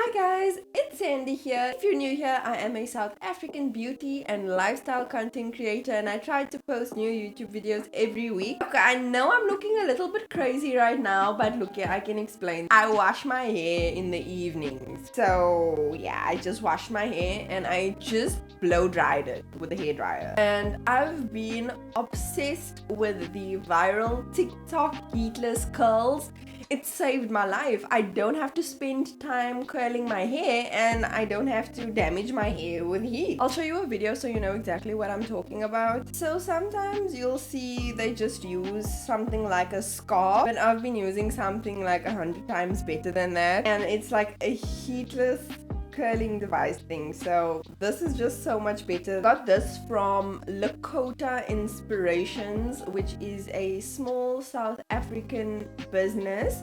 Hi guys, it's Sandy here. If you're new here, I am a South African beauty and lifestyle content creator and I try to post new YouTube videos every week. Okay, I know I'm looking a little bit crazy right now, but look here, I can explain. I wash my hair in the evenings. So yeah, I just washed my hair and I just blow dried it with a hairdryer. And I've been obsessed with the viral TikTok heatless curls. It saved my life. I don't have to spend time curling my hair and I don't have to damage my hair with heat. I'll show you a video so you know exactly what I'm talking about. So sometimes you'll see they just use something like a scarf, but I've been using something like 100 times better than that, and it's like a heatless curling device thing. So this is just so much better. Got this from Lakota Inspirations, which is a small South African business.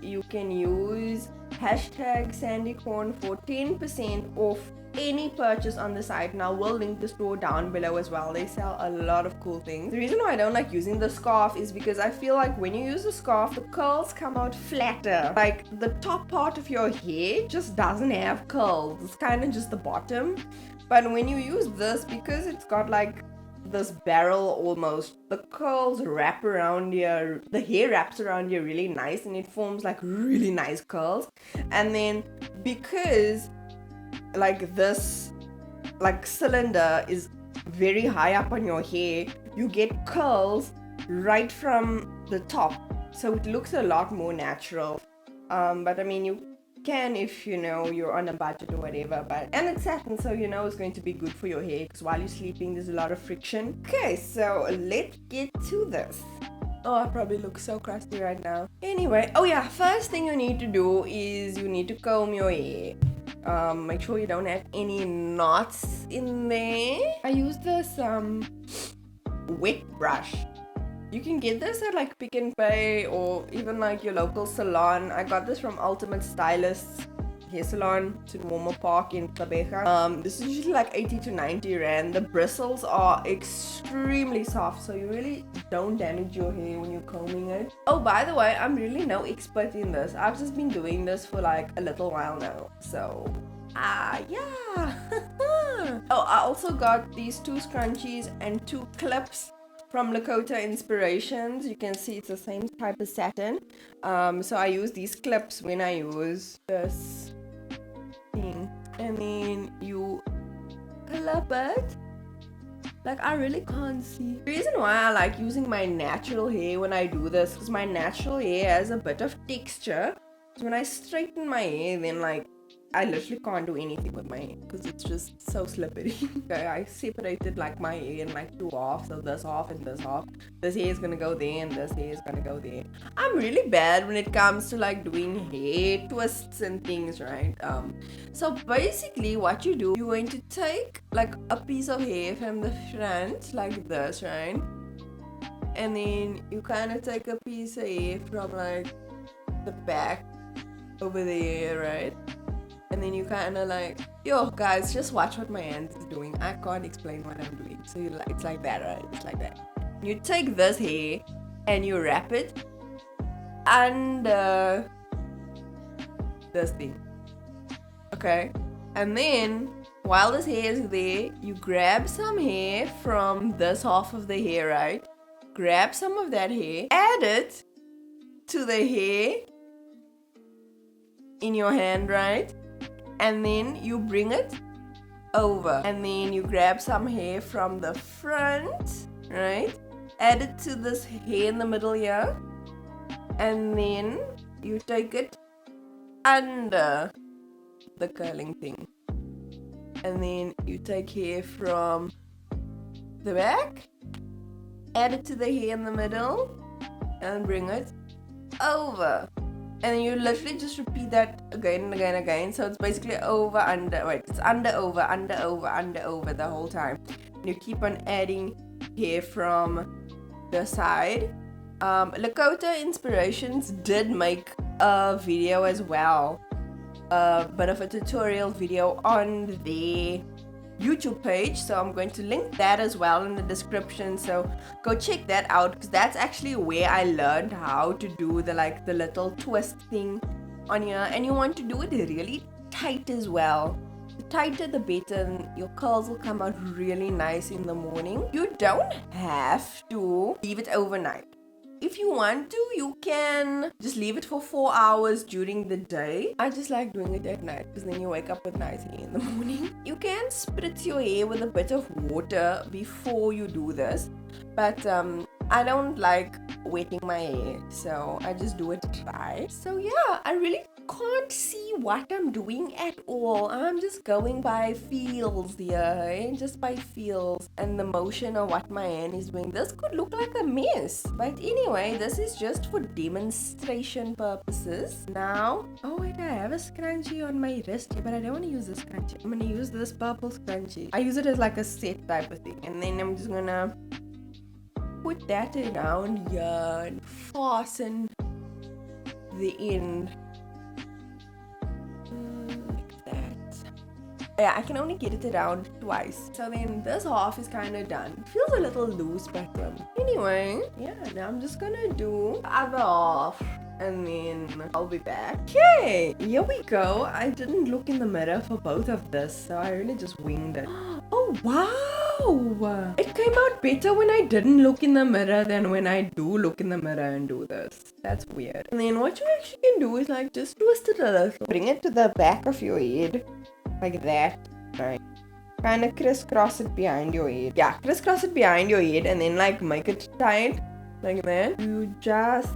You can use hashtag Sandycorn for 10% off any purchase on the site. Now we'll link the store down below as well. They sell a lot of cool things. The reason why I don't like using the scarf is because I feel like when you use the scarf, the curls come out flatter. Like the top part of your hair just doesn't have curls. It's kind of just the bottom. But when you use this, because it's got like this barrel almost, the curls wrap around your, the hair wraps around you really nice and it forms like really nice curls. And then because like this like cylinder is very high up on your hair, you get curls right from the top, so it looks a lot more natural. But I mean, you can if you know you're on a budget or whatever, but and it's satin, so you know it's going to be good for your hair because while you're sleeping there's a lot of friction. Okay, so let's get to this. Oh, I probably look so crusty right now. Anyway, oh yeah, first thing you need to do is you need to comb your hair. Make sure you don't have any knots in there. I use this wet brush. You can get this at like Pick n Pay or even like your local salon. I got this from Ultimate Stylists hair salon to Momo Park in Tabeja. This is usually like 80 to 90 rand. The bristles are extremely soft, so you really don't damage your hair when you're combing it. Oh, by the way, I'm really no expert in this. I've just been doing this for like a little while now, so yeah. Oh, I also got these 2 scrunchies and 2 clips from Lakota Inspirations. You can see it's the same type of satin. So I use these clips when I use this thing, and then you clip it. Like, I really can't see. The reason why I like using my natural hair when I do this is my natural hair has a bit of texture. So when I straighten my hair, then like I literally can't do anything with my hair because it's just so slippery. Okay, I separated like my hair in like 2 halves, so this half and this half. This hair is gonna go there and this hair is gonna go there. I'm really bad when it comes to like doing hair twists and things, right? So basically what you do, you're going to take like a piece of hair from the front like this, right? And then you kind of take a piece of hair from like the back over there, right? And then you kind of like, yo guys, just watch what my hand is doing. I can't explain what I'm doing. So you like, it's like that, right? It's like that. You take this hair and you wrap it under this thing. Okay? And then while this hair is there, you grab some hair from this half of the hair, right? Grab some of that hair, add it to the hair in your hand, right? And then you bring it over, and then you grab some hair from the front, right? Add it to this hair in the middle here, and then you take it under the curling thing, and then you take hair from the back, add it to the hair in the middle, and bring it over. And then you literally just repeat that again and again and again. So it's basically over, under, wait, it's under, over, under, over, under, over the whole time. And you keep on adding hair from the side. Lakota Inspirations did make a video as well. A bit of a tutorial video on their YouTube page, so I'm going to link that as well in the description, so go check that out because that's actually where I learned how to do the little twist thing on here, and you want to do it really tight as well. The tighter the better, and your curls will come out really nice in the morning. You don't have to leave it overnight. If you want to, you can just leave it for 4 hours during the day. I just like doing it at night because then you wake up with nice hair in the morning. You can spritz your hair with a bit of water before you do this, but I don't like wetting my hair, so I just do it dry. So yeah, I really can't see what I'm doing at all. I'm just going by feels here, eh? Just by feels and the motion of what my hand is doing. This could look like a mess, but anyway, this is just for demonstration purposes. Now, oh wait, I have a scrunchie on my wrist here, but I don't want to use this scrunchie. I'm gonna use this purple scrunchie. I use it as like a set type of thing, and then I'm just gonna put that around here and fasten the end. Like that. Yeah, I can only get it around twice. So then this half is kind of done. It feels a little loose, but anyway, yeah, now I'm just gonna do the other half and then I'll be back. Okay, here we go. I didn't look in the mirror for both of this, so I really just winged it. Oh wow! It came out better when I didn't look in the mirror than when I do look in the mirror and do this. That's weird. And then what you actually can do is like just twist it a little. Bring it to the back of your head. Like that. Right. Kind of crisscross it behind your head. Yeah, crisscross it behind your head and then like make it tight. Like that. You just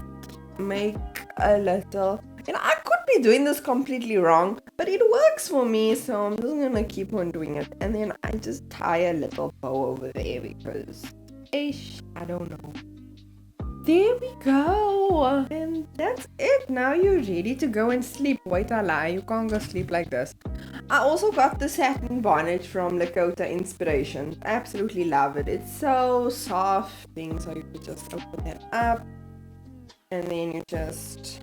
make a little. And I could be doing this completely wrong, but it works for me, so I'm just gonna keep on doing it. And then I just tie a little bow over there because I don't know. There we go. And that's it. Now you're ready to go and sleep. Wait, I lie. You can't go sleep like this. I also got the satin bonnet from Lakota Inspiration. I absolutely love it. It's so soft thing, so you could just open it up. And then you just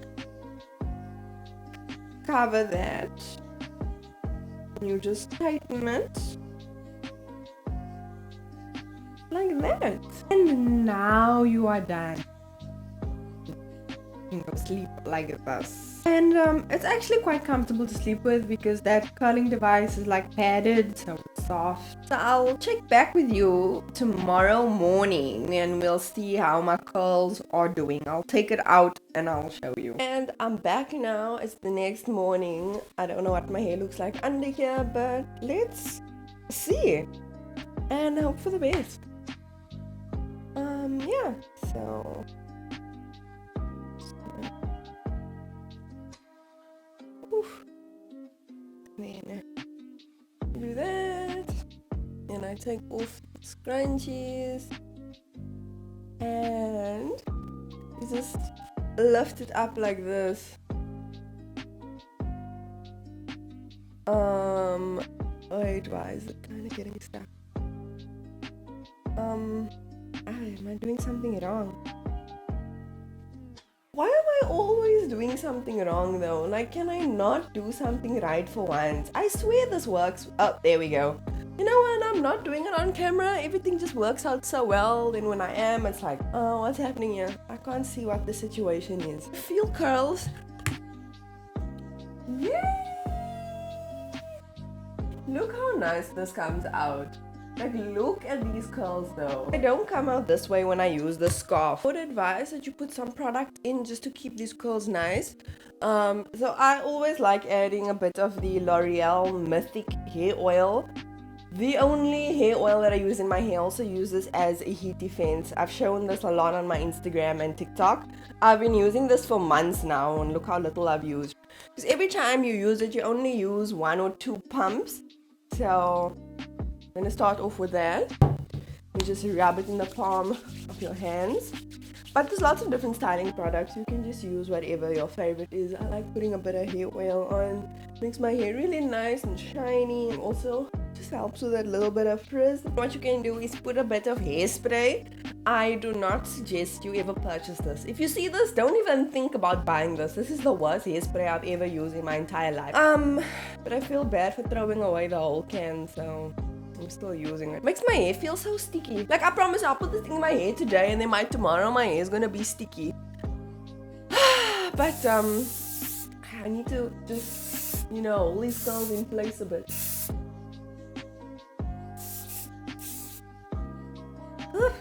cover that. You just tighten it like that. And now you are done. You can go sleep like this. And it's actually quite comfortable to sleep with because that curling device is like padded, so it's soft. So I'll check back with you tomorrow morning and we'll see how my curls are doing. I'll take it out and I'll show you. And I'm back now. It's the next morning. I don't know what my hair looks like under here, but let's see and hope for the best. Yeah, so then do that, and I take off the scrunchies and just lift it up like this. Wait, why is it kind of getting stuck? Am I doing something wrong? Why am I always doing something wrong though? Like, can I not do something right for once? I swear this works. Oh, there we go. You know, when I'm not doing it on camera, everything just works out so well. Then when I am, it's like, oh, what's happening here? I can't see what the situation is. I feel curls. Yay! Look how nice this comes out. Like, look at these curls though. They don't come out this way when I use the scarf. I would advise that you put some product in just to keep these curls nice. So I always like adding a bit of the L'Oreal Mythic hair oil. The only hair oil that I use in my hair. Also use this as a heat defense. I've shown this a lot on my Instagram and TikTok. I've been using this for months now and look how little I've used. Because every time you use it, you only use 1 or 2 pumps. So I'm gonna start off with that. You just rub it in the palm of your hands. But there's lots of different styling products. You can just use whatever your favorite is. I like putting a bit of hair oil on. Makes my hair really nice and shiny, and also just helps with a little bit of frizz. What you can do is put a bit of hairspray. I do not suggest you ever purchase this. If you see this, don't even think about buying this. This is the worst hairspray I've ever used in my entire life. But I feel bad for throwing away the whole can, so I'm still using it. Makes my hair feel so sticky. Like, I promise I'll put this thing in my hair today and then tomorrow my hair is gonna be sticky. But I I need to just, you know, leave those in place a bit. Ugh.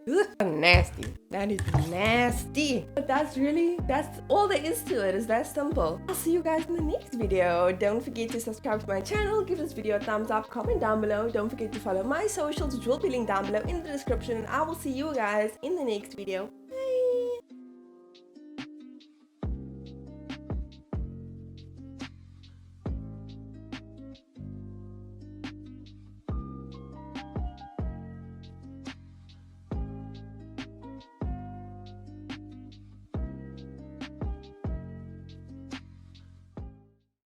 Ugh, nasty. That is nasty. But that's all there is to it. It's that simple. I'll see you guys in the next video. Don't forget to subscribe to my channel, give this video a thumbs up, comment down below. Don't forget to follow my socials, which will be linked down below in the description. And I will see you guys in the next video.